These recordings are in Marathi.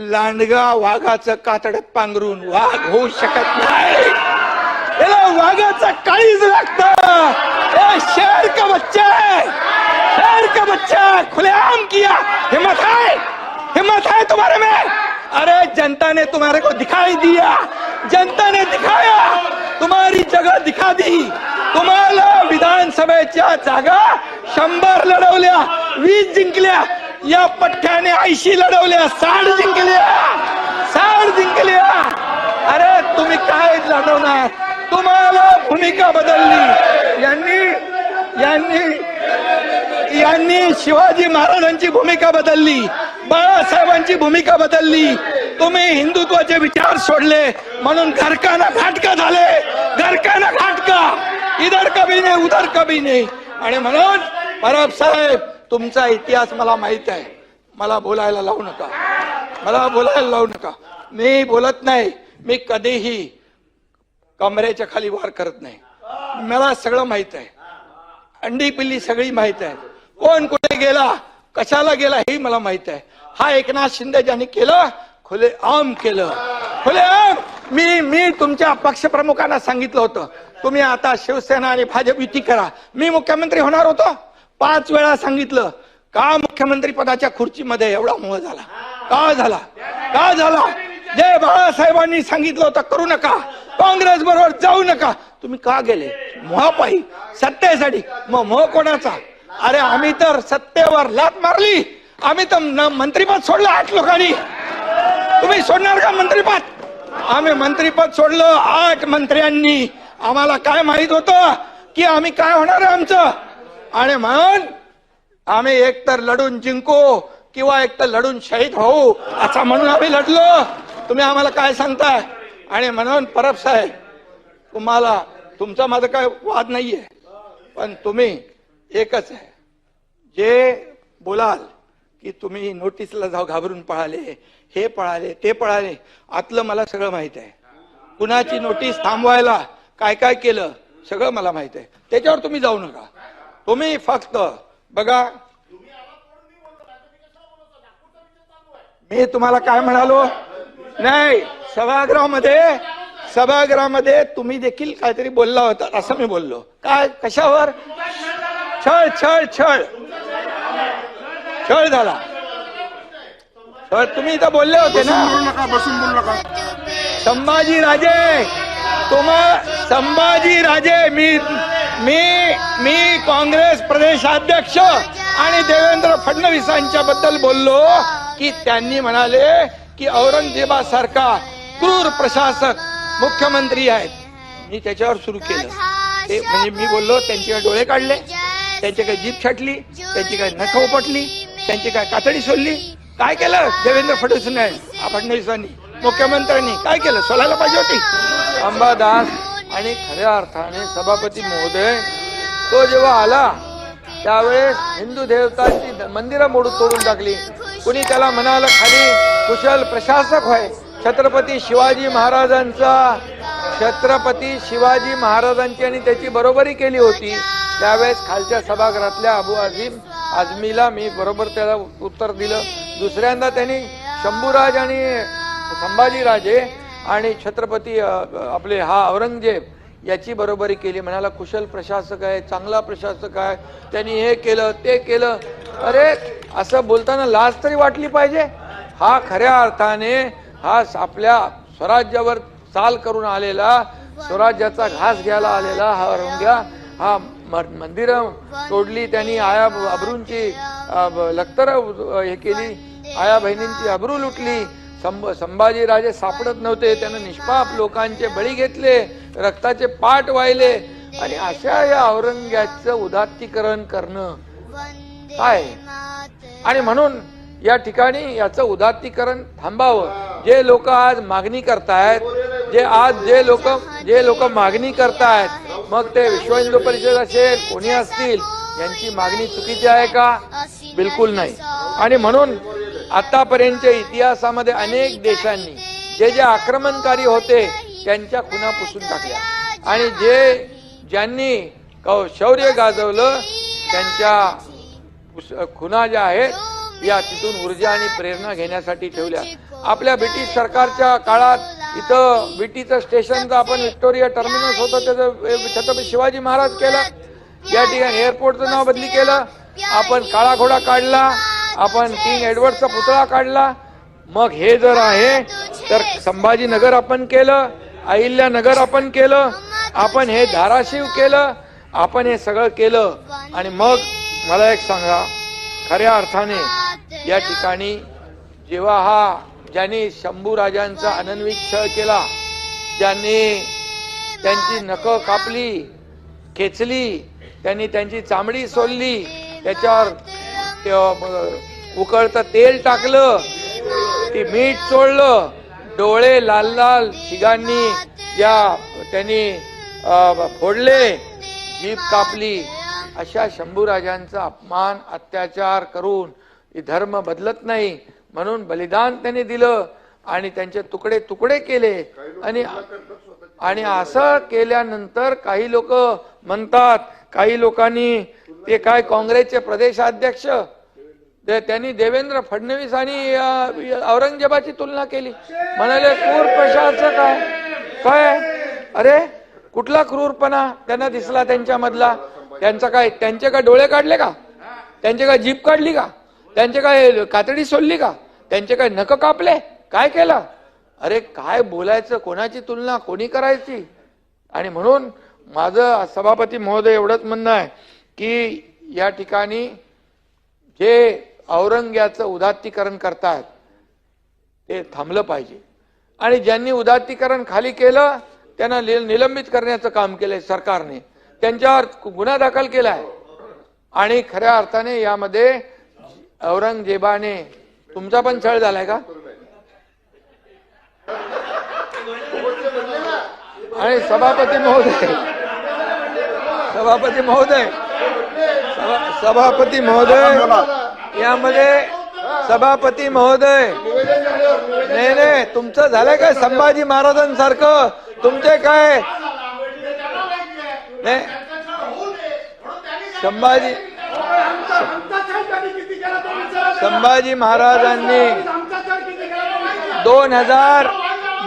लांडगा वाघाचं कातडत पांघरून वाघ होऊ शकत नाही, याला वाघाचं काळीज लागतं। शेर का बच्चा है, शेर का बच्चा, खुलेआम किया। हिम्मत है तुम्हारे में? अरे जनता ने तुम्हारे को दिखाई दिया, जनता ने दिखाया, तुम्हारी जगह दिखा दी। तुम्हाला विधानसभेच्या जागा 100 लढवल्या, 20 जिंकल्या, या पठ्ठ्याने 80 लढवल्या, 60 जिंकल्या। अरे तुम्ही काय लढवणार? तुम्हाला भूमिका बदलली। यांनी शिवाजी महाराजांची भूमिका बदलली, बाळासाहेबांची भूमिका बदलली। तुम्ही हिंदुत्वाचे विचार सोडले म्हणून घरकाना घाटका झाले, घरकाना घाटका, इधर कभी नाही उधर कभी नाही। आणि म्हणून परब साहेब, तुमचा इतिहास मला माहित आहे, मला बोलायला लावू नका, मी बोलत नाही, मी कधीही कमरेच्या खाली वार करत नाही, मला सगळं माहित आहे, अंडी पिल्ली सगळी माहित आहे, कोण कुठे गेला, कशाला गेला हे मला माहित आहे। हा एकनाथ शिंदे ज्यांनी केलं, खुलेआम केलं, खुलेआम। मी तुमच्या पक्षप्रमुखांना सांगितलं होतं, तुम्ही आता शिवसेना आणि भाजप युती करा। मी मुख्यमंत्री होणार होतो, 5 वेळा सांगितलं, का मुख्यमंत्री पदाच्या खुर्चीमध्ये एवढा मोह झाला? का झाला? जे बाळासाहेबांनी सांगितलं होतं करू नका, काँग्रेस बरोबर जाऊ नका, तुम्ही का गेले? मोहापायी, सत्तेसाठी। मग मोह कोणाचा? अरे आम्ही तर सत्तेवर लात मारली, आम्ही तर मंत्रीपद सोडलं 8 लोकांनी। तुम्ही सोडणार का मंत्रीपद? आम्ही मंत्रीपद सोडलं 8 मंत्र्यांनी। आम्हाला काय माहित होतं की आम्ही काय होणार आहे आमचं? आणि म्हणून आम्ही एकतर लढून जिंकू किंवा एकतर लढून शहीद होऊ, असं म्हणून आम्ही लढलो। तुम्ही आम्हाला काय सांगताय? आणि म्हणून परब साहेब, तुम्हाला तुमचा माझा काय वाद नाहीये, पण तुम्ही एकच आहे, जे बोलाल की तुम्ही नोटीसला जाऊ घाबरून पळाले, हे पळाले, ते पळाले, आतलं मला सगळं माहित आहे। कुणाची नोटीस थांबवायला काय काय केलं सगळं मला माहित आहे, त्याच्यावर तुम्ही जाऊ नका। तुम्ही फक्त बघा, मी तुम्हाला काय म्हणालो नाही, सभागृहामध्ये तुम्ही देखील काहीतरी बोलला होता, असं मी बोललो। काय, कशावर? छळ झाला, तुम्ही इथं बोलले होते ना, संभाजीराजे, मी काँग्रेस प्रदेशाध्यक्ष आणि देवेंद्र फडणवीसांच्या बद्दल बोललो की त्यांनी म्हणाले की औरंगजेबासारखा क्रूर प्रशासक मुख्यमंत्री आहेत। मी त्याच्यावर सुरू केलं, ते म्हणजे मी बोललो, त्यांचे काय डोळे काढले, त्यांची काय जीभ छाटली, त्यांची काय नख उपटली, त्यांची काय कातडी सोडली? काय केलं देवेंद्र फडणवीसांनी, मुख्यमंत्र्यांनी काय केलं? सोलायला पाहिजे होती। अंबादास आणि खऱ्या अर्थाने सभापती महोदय, तो जेव्हा आला त्यावेळेस हिंदू देवतांची मंदिरं तोडून टाकली, कुणी त्याला म्हणालं खाली कुशल प्रशासक होय। छत्रपती शिवाजी महाराजांची आणि त्याची बरोबरी केली होती। त्यावेळेस खालच्या सभागृहातल्या अबू आझमीला मी बरोबर त्याला उत्तर दिलं। दुसऱ्यांदा त्यांनी शंभूराज आणि संभाजीराजे आणि छत्रपती आपले औरंगजेब याची बरोबरी केली, म्हणाला कुशल प्रशासक आहे, चांगला प्रशासक आहे, त्यांनी हे केलं ते केलं। अरे असं बोलताना लाज तरी वाटली पाहिजे। हा खऱ्या अर्थाने हा आपल्या स्वराज्यावर चाल करून आलेला, स्वराज्याचा घास घ्यायला आलेला हा औरंग्या, हा मंदिरं तोडली, त्यांनी आया अब्रूंची लखतर हे केली, आया बहिणींची अब्रू लुटली। संभाजीराजे सापडत नव्हते, त्यानं निष्पाप लोकांचे बळी घेतले, रक्ताचे पाट वाहिले, आणि अशा या औरंग्याचं उदात्तीकरण करणं काय? आणि म्हणून या ठिकाणी याचं उदात्तीकरण थांबावं। जे लोक आज मागणी करतायत, जे लोक मागणी करतायत, मग ते विश्व हिंदू परिषद असेल, कोणी असतील, यांची मागणी चुकीची आहे का? बिलकुल नाही। आणि म्हणून आतापर्यंतच्या इतिहासामध्ये अनेक देशांनी जे आक्रमणकारी होते त्यांच्या खुणा पुसून टाकल्या, आणि ज्यांनी शौर्य गाजवलं त्यांच्या खुणा ज्या आहेत या तिथून ऊर्जा आणि प्रेरणा घेण्यासाठी ठेवल्या। आपल्या ब्रिटिश सरकारच्या काळात इथं बीटीचं स्टेशनचं आपण व्हिक्टोरिया टर्मिनस होतं त्याचं छत्रपती शिवाजी महाराज केलं. या ठिकाणी एअरपोर्टचं नाव बदली केलं. आपण काळा घोडा काढला. आपण किंग एडवर्डचा पुतळा काढला. मग हे जर आहे तर संभाजीनगर आपण केलं, अहिल्यानगर आपण केलं, आपण हे धाराशिव केलं, आपण हे सगळं केलं. आणि मग मला एक सांगा, खऱ्या अर्थाने या ठिकाणी जेव्हा ज्यांनी शंभू राजांचा अनन्वित छळ केला, ज्यांनी त्यांची नखं कापली, खेचली, त्यांनी त्यांची चामडी सोलली, त्याच्यावर उकळतं तेल टाकलं, ती मीठ चोळलं, डोळे लाल लाल शिगांनी ज्या त्यांनी फोडले, जीभ कापली, अशा शंभूराजांचा अपमान अत्याचार करून धर्म बदलत नाही म्हणून बलिदान त्यांनी दिलं आणि त्यांचे तुकडे तुकडे केले. आणि असं केल्यानंतर काही लोक म्हणतात, काही लोकांनी ते काय काँग्रेसचे प्रदेशाध्यक्ष त्यांनी देवेंद्र फडणवीस आणि औरंगजेबाची तुलना केली, म्हणाले क्रूर प्रशासक काय. अरे कुठला क्रूरपणा त्यांना दिसला त्यांच्यामधला? त्यांचे काय डोळे काढले का? त्यांचे काय जीभ काढली का? त्यांचे काय कातडी सोडली का? त्यांचे काय नख कापले? काय केलं? अरे काय बोलायचं, कोणाची तुलना कोणी करायची? आणि म्हणून माझं सभापती महोदय एवढंच म्हणणं आहे की या ठिकाणी जे औरंग्याचं उदात्तीकरण करतात ते थांबलं पाहिजे. आणि ज्यांनी उदात्तीकरण खाली केलं त्यांना निलंबित करण्याचं काम केलंय सरकारने, त्यांच्यावर गुन्हा दाखल केलाय. आणि खऱ्या अर्थाने यामध्ये औरंगजेबाने तुमचा पण छळ झालाय का? आणि सभापती महोदय यामध्ये सभापती महोदय नाही तुमचं झालंय काय संभाजी महाराजांसारखं? तुमचे काय नाही संभाजी महाराजांनी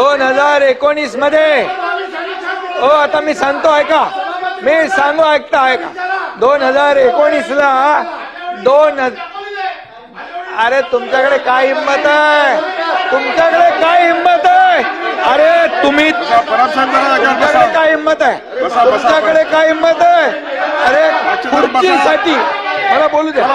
2019 मध्ये आता मी सांगतो ऐका, मी सांगू ऐकता 2019 ला अरे तुमच्याकडे काय हिंमत आहे? तुमच्याकडे काय हिंमत आहे? अरे तुम्ही तुमच्याकडे काय हिंमत आहे? तुमच्याकडे काय हिंमत आहे? अरे खुर्चीसाठी मला बोलू द्या.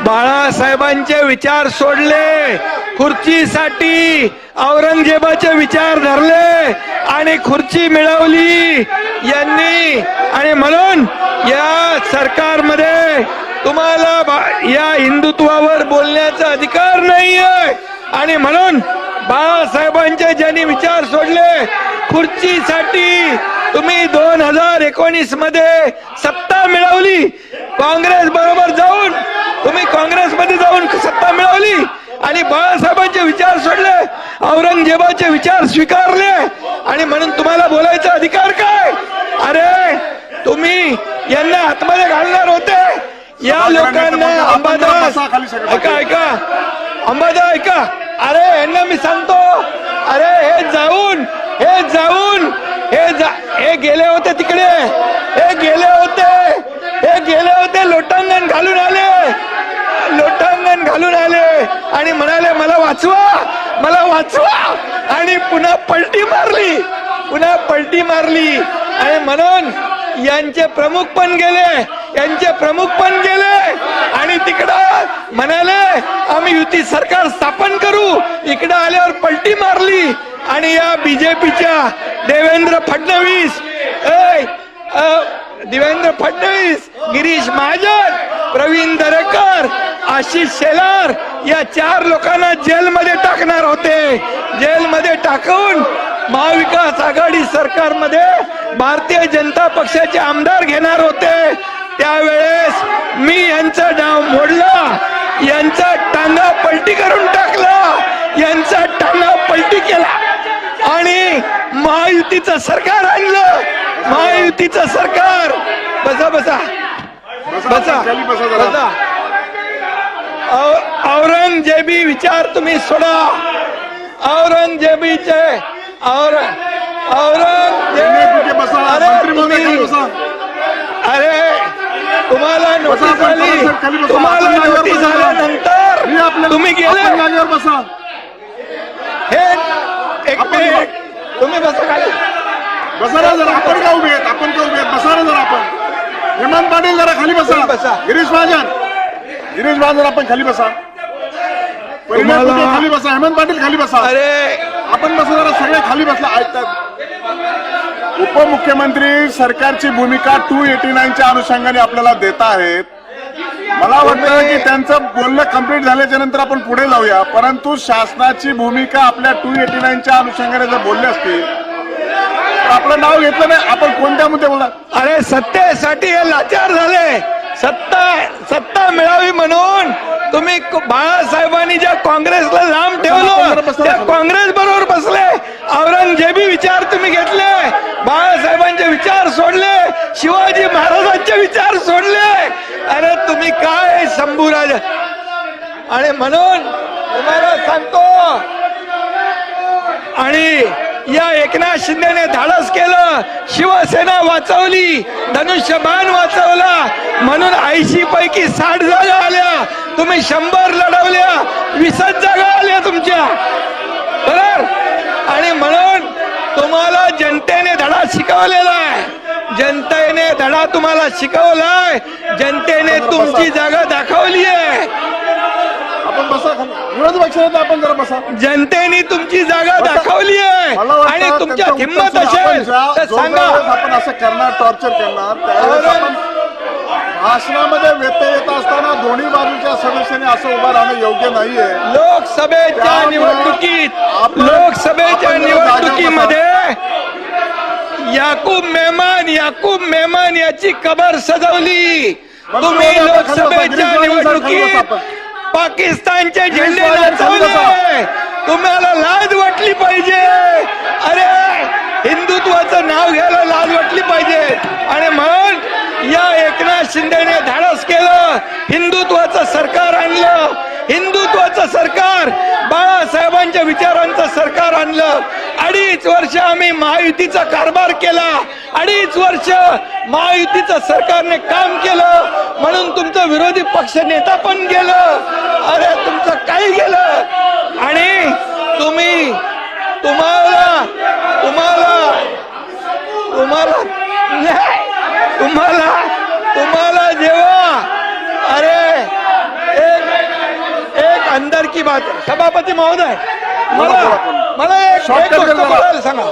बाळासाहेबांचे विचार सोडले, खुर्चीसाठी औरंगजेबाचे विचार धरले आणि खुर्ची मिळवली यांनी. आणि म्हणून या सरकारमध्ये तुम्हाला या हिंदुत्वावर बोलण्याचा अधिकार नाहीये. आणि म्हणून बाळासाहेबांचे ज्यांनी विचार सोडले, खुर्चीसाठी तुम्ही 2019 मध्ये सत्ता मिळवली, काँग्रेस बरोबर जाऊन तुम्ही काँग्रेसमध्ये जाऊन सत्ता मिळवली आणि बाळासाहेबांचे विचार सोडले, औरंगजेबाचे विचार स्वीकारले. आणि म्हणून तुम्हाला बोलायचा अधिकार काय? अरे तुम्ही यांना आतमध्ये घालणार होते या लोकांना. अंबादास ऐका अरे यांना मी सांगतो, अरे हे गेले होते तिकडे, हे गेले होते लोटांगण घालून आले आणि म्हणाले मला वाचवा आणि पुन्हा पलटी मारली. आणि म्हणून यांचे प्रमुख पण गेले आणि तिकडं म्हणाले आम्ही युती सरकार स्थापन करू, इकडं आल्यावर पलटी मारली. आणि या बीजेपीच्या देवेंद्र फडणवीस, गिरीश महाजन, प्रवीण दरेकर, आशिष शेलार या 4 लोकांना जेलमध्ये टाकणार होते. जेलमध्ये टाकून महाविकास आघाडी सरकारमध्ये भारतीय जनता पक्षाचे आमदार घेणार होते. त्यावेळेस मी यांचं नाव मोडलं, यांचा टांगा पलटी करून टाकला, यांचा टांगा पलटी केला आणि महायुतीचं सरकार आणलं. महायुतीचं सरकार बसा खाली बसा जरा. बसा. औरंगजेबी विचार तुम्ही सोडा. औरंगजेबीचे कुठे बसा, मंत्री महोदय खाली बसा. अरे तुम्हाला नोटीस आली, खाली बसा. तुम्हाला नोटीस आल्यानंतर तुम्ही गेले. जागेवर बसा. हे एक मिनिट तुम्ही बसा खाली. बसा ना जरा. आपण का उभे आहेत, आपण का उभे आहेत, बसा ना जरा. आपण हेमंत पाटील जरा खाली बसा. बसा. गिरीश महाजन आपण खाली बसा. खाली बसा. हेमंत पाटील खाली बसा. अरे आपण बसा जरा. सगळे खाली बसला. ऐकतात. उपमुख्यमंत्री सरकारची भूमिका 289च्या अनुषंगाने आपल्याला देत आहेत. मला वाटतं की त्यांचं बोलणं कंप्लीट झाल्याच्या नंतर आपण पुढे जाऊया. परंतु शासनाची भूमिका आपल्या 289च्या अनुषंगाने जर बोलले असतील तर आपलं नाव घेतलं नाही. आपण कोणत्या मुद्दे बोलणार? अरे सत्तेसाठी हे लाचार झाले. सत्ता मिळावी म्हणून तुम्ही बाळासाहेबांनी ज्या काँग्रेसला लांब ठेवलं त्या काँग्रेस बरोबर बसले. औरंगजेबी विचार तुम्ही घेतले, बाळासाहेबांचे विचार सोडले, शिवाजी महाराजांचे विचार सोडले. अरे तुम्ही काय शंभूराज. आणि म्हणून तुम्हाला सांगतो, आणि या एकनाथ शिंदेने धाडस केलं. शिवसेना वाचवली, धनुष्यबाण वाचवला म्हणून 80 पैकी 60 जागा आल्या. तुम्ही 100 लढवल्या, 20 जागा आल्या तुमच्या, बरोबर. आणि म्हणून तुम्हाला जनतेने धडा शिकवलेला आहे. जनतेने धडा तुम्हाला शिकवलाय. जनतेने तुमची जागा दाखवली आहे. आपण बसा. विरोधी पक्षाने आपण जरा बसा. जनतेने तुमची जागा दाखवली आहे. आणि तुमच्या हिंमत असेल तर सांगा. आपण असं करणार, टॉर्चर करणार, त्यावेळेस आपण भाषणामध्ये व्यत्यय येत असताना दोन्ही बाजूच्या सदस्यांनी असं उभं राहणं योग्य नाहीये. लोकसभेच्या निवडणुकीमध्ये याकूब मेमन याची कबर सजवली. तुम्ही लोकसभेच्या निवडणुकीत पाकिस्तानचे झेंडे नाचवले. तुम्हाला लाज वाटली पाहिजे. अरे हिंदुत्वाचं नाव घ्यायला लाज वाटली पाहिजे. आणि म्हणून या एकनाथ शिंदेने धाडस केलं, हिंदुत्वाचं सरकार आणलं. हिंदुत्वाचं सरकार, बाळासाहेबांच्या विचारांचं सरकार आणलं. 2.5 वर्ष आम्ही महायुतीचा कारभार केला. 2.5 वर्ष महायुतीचं सरकारने काम केलं म्हणून तुमचं विरोधी पक्ष नेता पण गेलं. अरे तुमचं काही गेलं. आणि तुम्हाला जेव्हा अरे एक अंदर की बात है. सभापती महोदय, मला एक गोष्ट बोलायला सांगा.